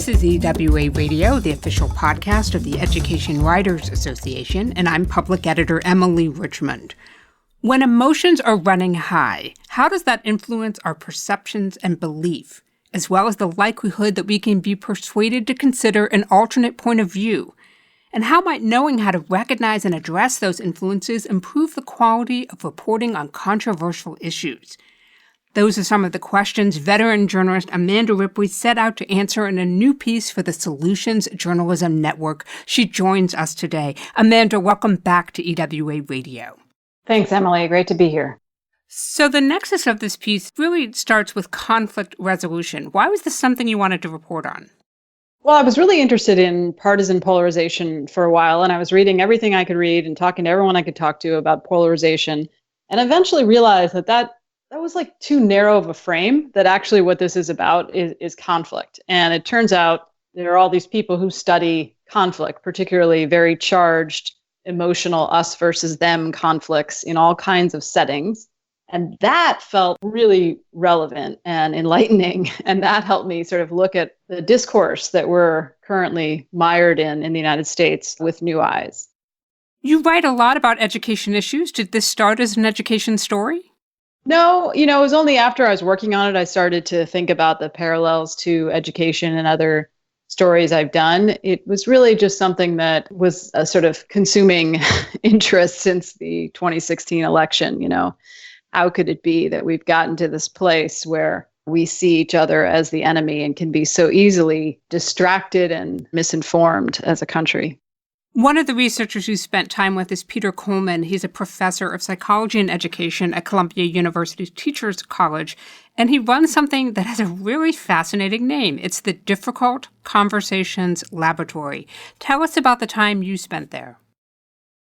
This is EWA Radio, the official podcast of the Education Writers Association, and I'm public editor Emily Richmond. When emotions are running high, how does that influence our perceptions and belief, as well as the likelihood that we can be persuaded to consider an alternate point of view? And how might knowing how to recognize and address those influences improve the quality of reporting on controversial issues? Those are some of the questions veteran journalist Amanda Ripley set out to answer in a new piece for the Solutions Journalism Network. She joins us today. Amanda, welcome back to EWA Radio. Thanks, Emily. Great to be here. So the nexus of this piece really starts with conflict resolution. Why was this something you wanted to report on? Well, I was really interested in partisan polarization for a while, and I was reading everything I could read and talking to everyone I could talk to about polarization, and eventually realized that was like too narrow of a frame, that actually what this is about is conflict. And it turns out there are all these people who study conflict, particularly very charged, emotional us versus them conflicts in all kinds of settings. And that felt really relevant and enlightening. And that helped me sort of look at the discourse that we're currently mired in the United States with new eyes. You write a lot about education issues. Did this start as an education story? No, it was only after I was working on it, I started to think about the parallels to education and other stories I've done. It was really just something that was a sort of consuming interest since the 2016 election. How could it be that we've gotten to this place where we see each other as the enemy and can be so easily distracted and misinformed as a country? One of the researchers you spent time with is Peter Coleman. He's a professor of psychology and education at Columbia University's Teachers College, and he runs something that has a really fascinating name. It's the Difficult Conversations Laboratory. Tell us about the time you spent there.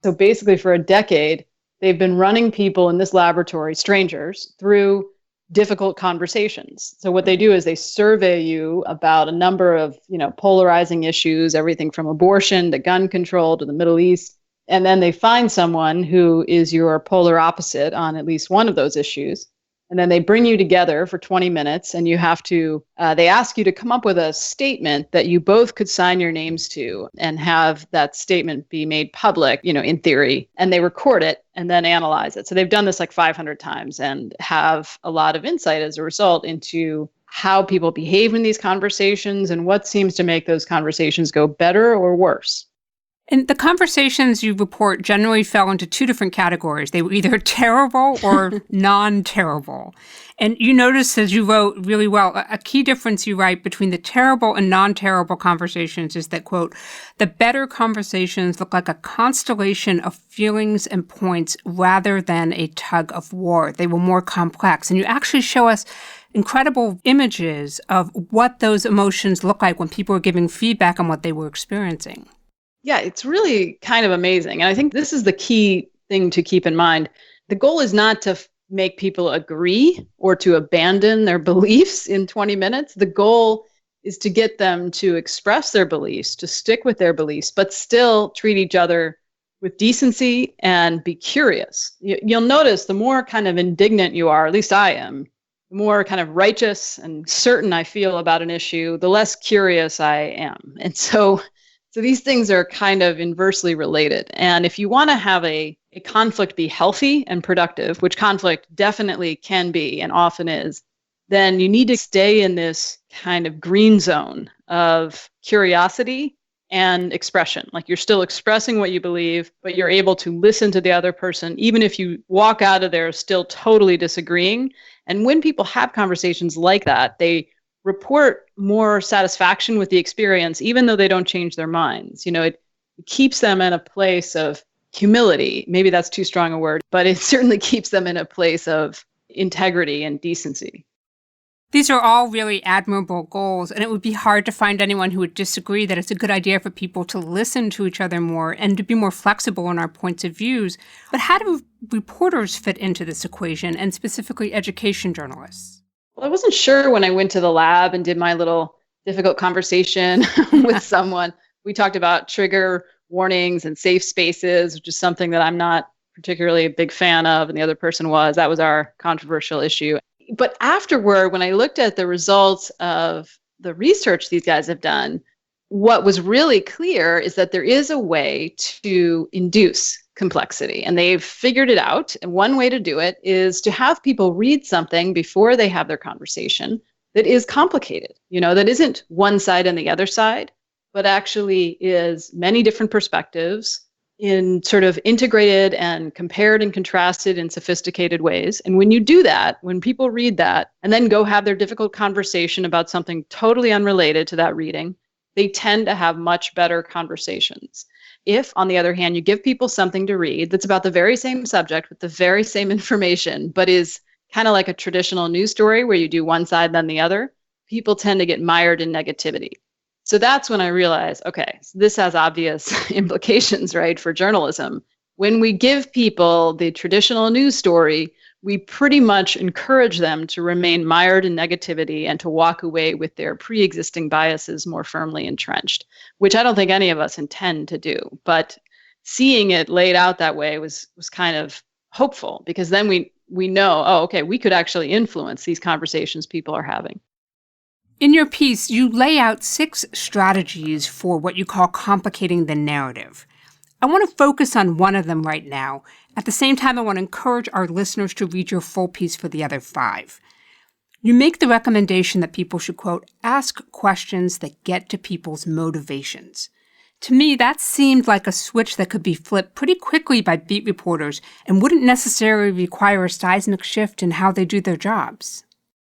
So basically for a decade, they've been running people in this laboratory, strangers, through difficult conversations. So what they do is they survey you about a number of, polarizing issues, everything from abortion to gun control to the Middle East. And then they find someone who is your polar opposite on at least one of those issues. And then they bring you together for 20 minutes and you have to, they ask you to come up with a statement that you both could sign your names to and have that statement be made public, in theory, and they record it and then analyze it. So they've done this like 500 times and have a lot of insight as a result into how people behave in these conversations and what seems to make those conversations go better or worse. And the conversations you report generally fell into two different categories. They were either terrible or non-terrible. And you notice, as you wrote really well, a key difference you write between the terrible and non-terrible conversations is that, quote, the better conversations look like a constellation of feelings and points rather than a tug of war. They were more complex. And you actually show us incredible images of what those emotions look like when people were giving feedback on what they were experiencing. Yeah, it's really kind of amazing. And I think this is the key thing to keep in mind. The goal is not to make people agree or to abandon their beliefs in 20 minutes. The goal is to get them to express their beliefs, to stick with their beliefs, but still treat each other with decency and be curious. You'll notice the more kind of indignant you are, at least I am, the more kind of righteous and certain I feel about an issue, the less curious I am. And so these things are kind of inversely related. And if you want to have a conflict be healthy and productive, which conflict definitely can be and often is, then you need to stay in this kind of green zone of curiosity and expression. Like you're still expressing what you believe, but you're able to listen to the other person, even if you walk out of there still totally disagreeing. And when people have conversations like that, they report more satisfaction with the experience, even though they don't change their minds. It keeps them in a place of humility. Maybe that's too strong a word, but it certainly keeps them in a place of integrity and decency. These are all really admirable goals, and it would be hard to find anyone who would disagree that it's a good idea for people to listen to each other more and to be more flexible in our points of views. But how do reporters fit into this equation, and specifically education journalists? Well, I wasn't sure when I went to the lab and did my little difficult conversation with someone. We talked about trigger warnings and safe spaces, which is something that I'm not particularly a big fan of, and the other person was. That was our controversial issue. But afterward, when I looked at the results of the research these guys have done, what was really clear is that there is a way to induce complexity, and they've figured it out. And one way to do it is to have people read something before they have their conversation that is complicated, that isn't one side and the other side, but actually is many different perspectives in sort of integrated and compared and contrasted in sophisticated ways. And when you do that, when people read that and then go have their difficult conversation about something totally unrelated to that reading, they tend to have much better conversations. If, on the other hand, you give people something to read that's about the very same subject with the very same information, but is kind of like a traditional news story where you do one side, then the other, people tend to get mired in negativity. So that's when I realized, okay, so this has obvious implications, right, for journalism. When we give people the traditional news story, we pretty much encourage them to remain mired in negativity and to walk away with their pre-existing biases more firmly entrenched, which I don't think any of us intend to do. But seeing it laid out that way was kind of hopeful, because then we know, oh, okay, we could actually influence these conversations people are having. In your piece, you lay out 6 strategies for what you call complicating the narrative. I want to focus on one of them right now. At the same time, I want to encourage our listeners to read your full piece for the other 5. You make the recommendation that people should, quote, ask questions that get to people's motivations. To me, that seemed like a switch that could be flipped pretty quickly by beat reporters and wouldn't necessarily require a seismic shift in how they do their jobs.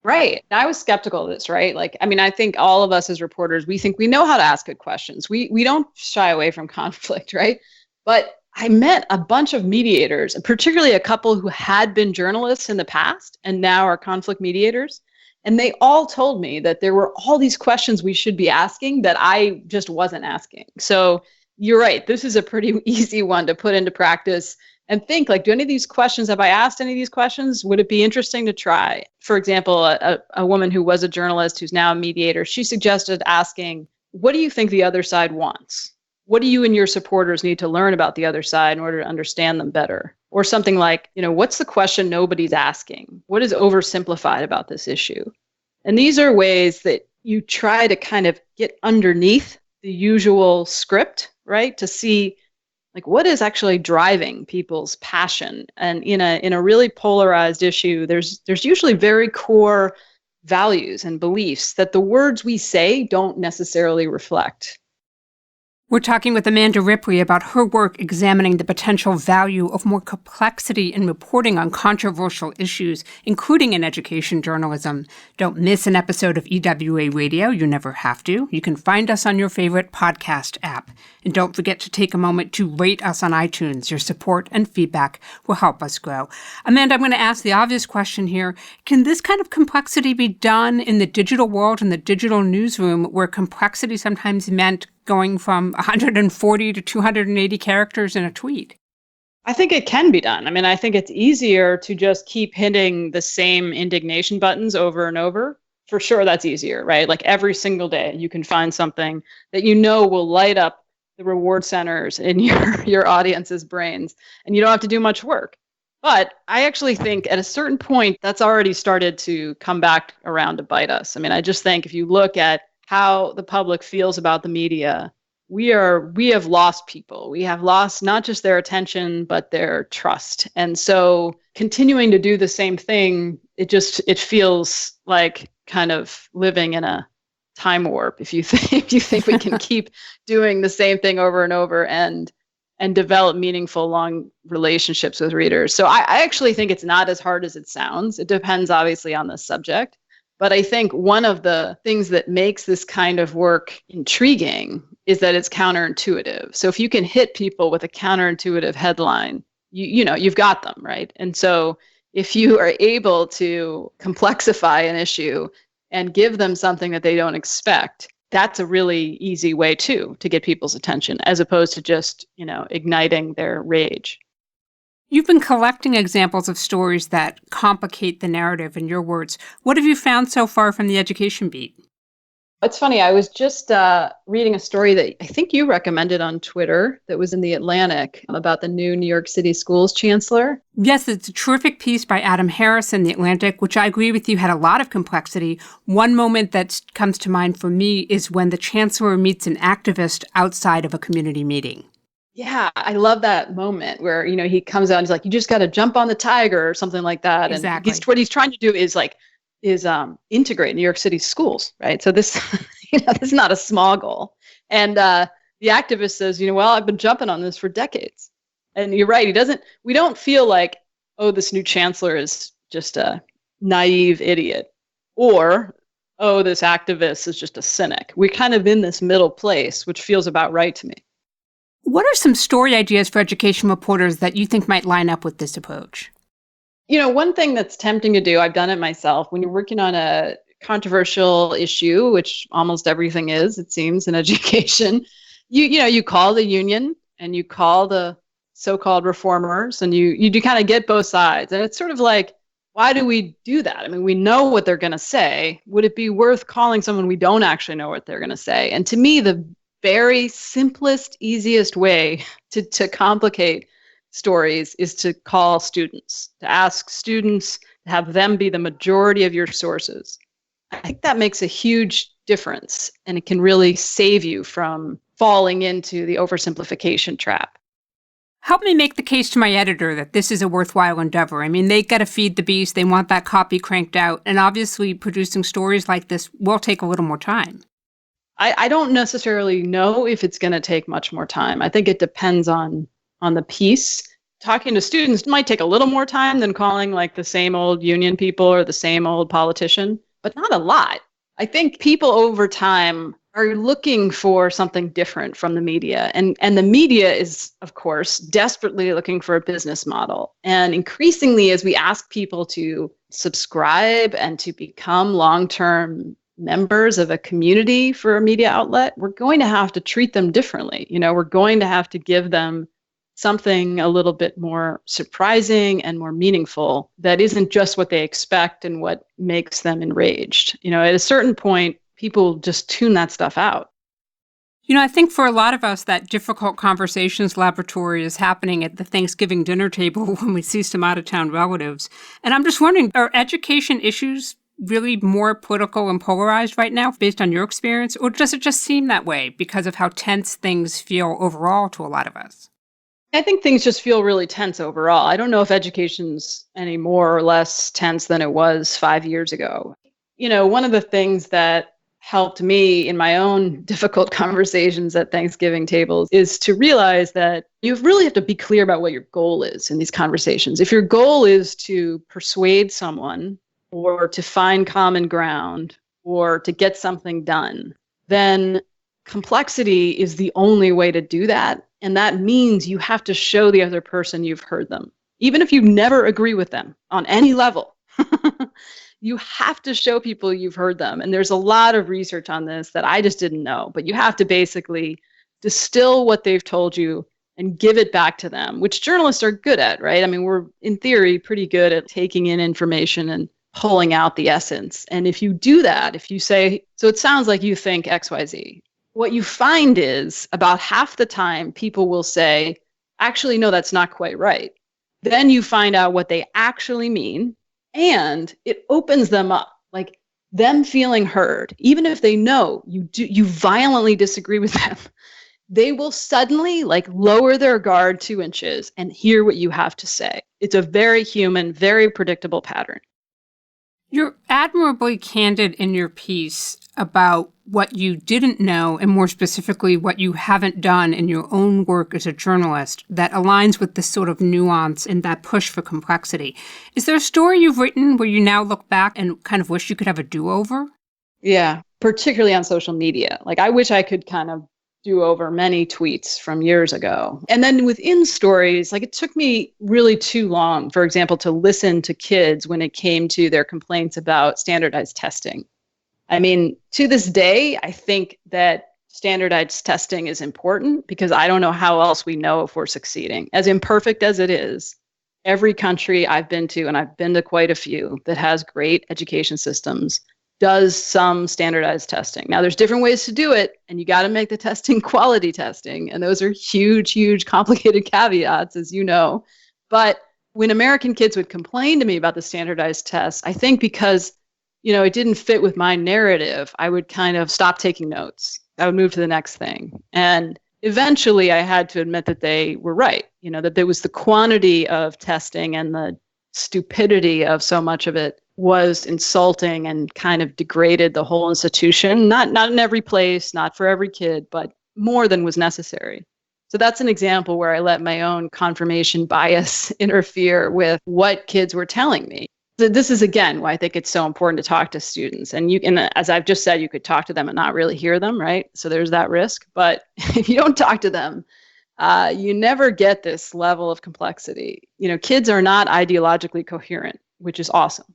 Right. I was skeptical of this, right? I think all of us as reporters, we think we know how to ask good questions. We don't shy away from conflict, right? But I met a bunch of mediators, and particularly a couple who had been journalists in the past and now are conflict mediators. And they all told me that there were all these questions we should be asking that I just wasn't asking. So you're right. This is a pretty easy one to put into practice and think, like, do any of these questions, have I asked any of these questions? Would it be interesting to try? For example, a woman who was a journalist who's now a mediator, she suggested asking, what do you think the other side wants? What do you and your supporters need to learn about the other side in order to understand them better? Or something like, what's the question nobody's asking? What is oversimplified about this issue? And these are ways that you try to kind of get underneath the usual script, right? To see, like, what is actually driving people's passion? And in a really polarized issue, there's usually very core values and beliefs that the words we say don't necessarily reflect. We're talking with Amanda Ripley about her work examining the potential value of more complexity in reporting on controversial issues, including in education journalism. Don't miss an episode of EWA Radio. You never have to. You can find us on your favorite podcast app. And don't forget to take a moment to rate us on iTunes. Your support and feedback will help us grow. Amanda, I'm going to ask the obvious question here. Can this kind of complexity be done in the digital world, in the digital newsroom, where complexity sometimes meant going from 140 to 280 characters in a tweet? I think it can be done. I think it's easier to just keep hitting the same indignation buttons over and over. For sure, that's easier, right? Like every single day, you can find something that will light up the reward centers in your audience's brains, and you don't have to do much work. But I actually think at a certain point, that's already started to come back around to bite us. I just think if you look at how the public feels about the media, we have lost people. We have lost not just their attention, but their trust. And so continuing to do the same thing, it feels like kind of living in a time warp if you think we can keep doing the same thing over and over and develop meaningful, long relationships with readers. So I actually think it's not as hard as it sounds. It depends obviously on the subject. But I think one of the things that makes this kind of work intriguing is that it's counterintuitive. So if you can hit people with a counterintuitive headline, you've got them, right? And so if you are able to complexify an issue and give them something that they don't expect, that's a really easy way to get people's attention, as opposed to just, igniting their rage. You've been collecting examples of stories that complicate the narrative, in your words. What have you found so far from the education beat? It's funny. I was just reading a story that I think you recommended on Twitter that was in the Atlantic about the new New York City schools chancellor. Yes, it's a terrific piece by Adam Harris in the Atlantic, which I agree with you had a lot of complexity. One moment that comes to mind for me is when the chancellor meets an activist outside of a community meeting. Yeah, I love that moment where, he comes out and he's like, you just got to jump on the tiger or something like that. Exactly. And what he's trying to do is integrate New York City schools, right? So this, this is not a small goal. And the activist says, well, I've been jumping on this for decades. And you're right. We don't feel like, oh, this new chancellor is just a naive idiot, or, oh, this activist is just a cynic. We're kind of in this middle place, which feels about right to me. What are some story ideas for education reporters that you think might line up with this approach? One thing that's tempting to do, I've done it myself, when you're working on a controversial issue, which almost everything is, it seems, in education, you call the union and you call the so-called reformers, and you do kind of get both sides. And it's sort of like, why do we do that? I mean, we know what they're going to say. Would it be worth calling someone we don't actually know what they're going to say? And to me, the very simplest, easiest way to complicate stories is to call students, to ask students, to have them be the majority of your sources. I think that makes a huge difference, and it can really save you from falling into the oversimplification trap. Help me make the case to my editor that this is a worthwhile endeavor. I mean, they got to feed the beast. They want that copy cranked out. And obviously, producing stories like this will take a little more time. I don't necessarily know if it's going to take much more time. I think it depends on the piece. Talking to students might take a little more time than calling like the same old union people or the same old politician, but not a lot. I think people over time are looking for something different from the media. And the media is, of course, desperately looking for a business model. And increasingly, as we ask people to subscribe and to become long-term members of a community for a media outlet, we're going to have to treat them differently. We're going to have to give them something a little bit more surprising and more meaningful that isn't just what they expect and what makes them enraged. At a certain point, people just tune that stuff out. I think for a lot of us, that difficult conversations laboratory is happening at the Thanksgiving dinner table when we see some out-of-town relatives. And I'm just wondering, are education issues really more political and polarized right now based on your experience? Or does it just seem that way because of how tense things feel overall to a lot of us? I think things just feel really tense overall. I don't know if education's any more or less tense than it was 5 years ago. One of the things that helped me in my own difficult conversations at Thanksgiving tables is to realize that you really have to be clear about what your goal is in these conversations. If your goal is to persuade someone or to find common ground or to get something done, then complexity is the only way to do that. And that means you have to show the other person you've heard them. Even if you never agree with them on any level, you have to show people you've heard them. And there's a lot of research on this that I just didn't know. But you have to basically distill what they've told you and give it back to them, which journalists are good at, right? I mean, we're, in theory, pretty good at taking in information and pulling out the essence. And if you do that, if you say, so it sounds like you think XYZ, what you find is about half the time people will say, actually, no, that's not quite right. Then you find out what they actually mean, and it opens them up, like them feeling heard. Even if they know you violently disagree with them, they will suddenly lower their guard 2 inches and hear what you have to say. It's a very human, very predictable pattern. You're admirably candid in your piece about what you didn't know, and more specifically, what you haven't done in your own work as a journalist that aligns with this sort of nuance and that push for complexity. Is there a story you've written where you now look back and kind of wish you could have a do-over? Yeah, particularly on social media. I wish I could kind of do over many tweets from years ago. And then within stories, it took me really too long, for example, to listen to kids when it came to their complaints about standardized testing. I mean, to this day, I think that standardized testing is important because I don't know how else we know if we're succeeding. As imperfect as it is, every country I've been to, and I've been to quite a few, that has great education systems does some standardized testing. Now, there's different ways to do it, and you got to make the testing quality testing. And those are huge, huge, complicated caveats, as you know. But when American kids would complain to me about the standardized tests, I think because, it didn't fit with my narrative, I would kind of stop taking notes. I would move to the next thing. And eventually I had to admit that they were right, that there was the quantity of testing and the stupidity of so much of it was insulting and kind of degraded the whole institution, not in every place, not for every kid, but more than was necessary. So that's an example where I let my own confirmation bias interfere with what kids were telling me. So this is, again, why I think it's so important to talk to students. And as I've just said, you could talk to them and not really hear them, right? So there's that risk. But if you don't talk to them, you never get this level of complexity. Kids are not ideologically coherent, which is awesome.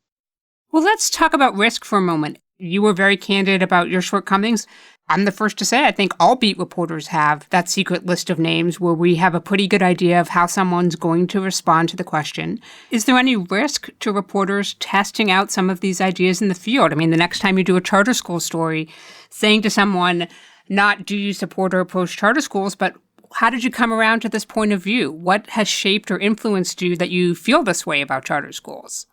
Well, let's talk about risk for a moment. You were very candid about your shortcomings. I'm the first to say I think all beat reporters have that secret list of names where we have a pretty good idea of how someone's going to respond to the question. Is there any risk to reporters testing out some of these ideas in the field? I mean, the next time you do a charter school story, saying to someone, not do you support or oppose charter schools, but how did you come around to this point of view? What has shaped or influenced you that you feel this way about charter schools?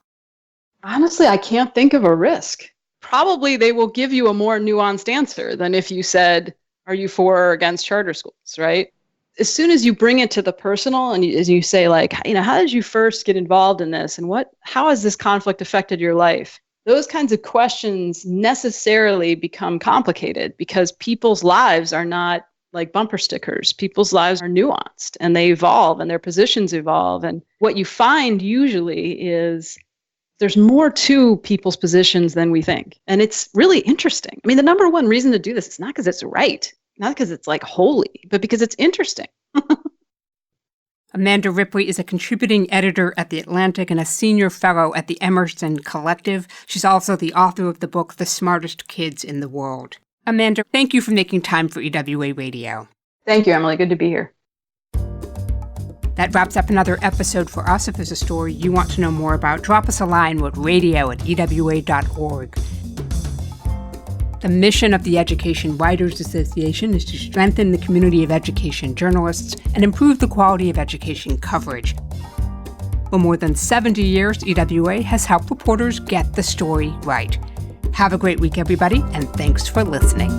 Honestly, I can't think of a risk. Probably they will give you a more nuanced answer than if you said, are you for or against charter schools, right? As soon as you bring it to the personal and as you say, like, how did you first get involved in this? And how has this conflict affected your life? Those kinds of questions necessarily become complicated because people's lives are not like bumper stickers. People's lives are nuanced and they evolve and their positions evolve. And what you find usually is there's more to people's positions than we think. And it's really interesting. I mean, the number one reason to do this is not because it's right, not because it's like holy, but because it's interesting. Amanda Ripley is a contributing editor at The Atlantic and a senior fellow at the Emerson Collective. She's also the author of the book, The Smartest Kids in the World. Amanda, thank you for making time for EWA Radio. Thank you, Emily. Good to be here. That wraps up another episode for us. If there's a story you want to know more about, drop us a line with radio@ewa.org. The mission of the Education Writers Association is to strengthen the community of education journalists and improve the quality of education coverage. For more than 70 years, EWA has helped reporters get the story right. Have a great week, everybody, and thanks for listening.